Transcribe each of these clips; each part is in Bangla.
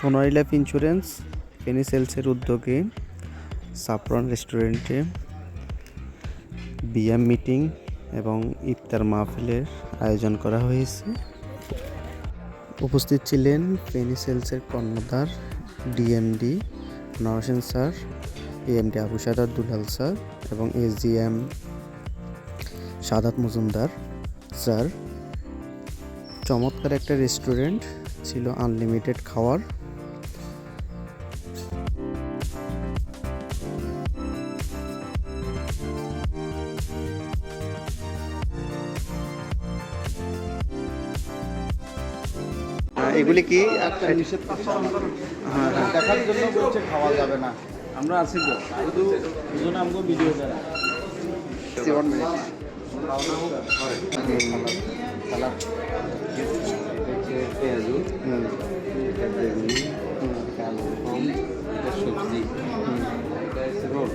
সোনালী লাইফ ইন্স্যুরেন্স ফেনী সেলসের উদ্যোগে সাফরন রেস্টুরেন্টে বিয়াম মিটিং এবং ইফতার মাহফিলের আয়োজন করা হয়েছে। উপস্থিত ছিলেন ফেনী সেলসের কর্ণধার DMD Narsen sir, AMD Abu Sadat Dulal sir এবং এসজিএম সাদাত মজুমদার স্যার। চমৎকার একটা রেস্টুরেন্ট ছিল, আনলিমিটেড খাওয়ার। এগুলি কি নিষেধ করছে দেখার জন্য বলছে খাওয়া যাবে না। আমরা আছি তো শুধু দুজন আমগো ভিডিও করা 7 মিনিট সালাদ পেঁয়াজু সবজি রোল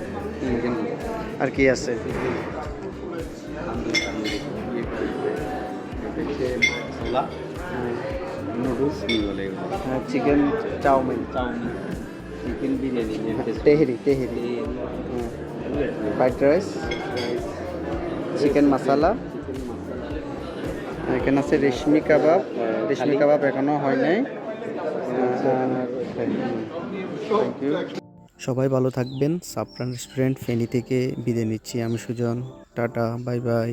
আর কি আছে? ছোলা নুডলস বলে chicken chowmein, chicken biryani tehari fried rice, chicken masala. এখানে আছে রেশমি কাবাব এখনো হয় নাই। Thank you. সবাই ভালো থাকবেন। সাফরান রেস্টুরেন্ট ফেনী থেকে বিদায় নিচ্ছি। আমি সুজন, টাটা, বাই বাই।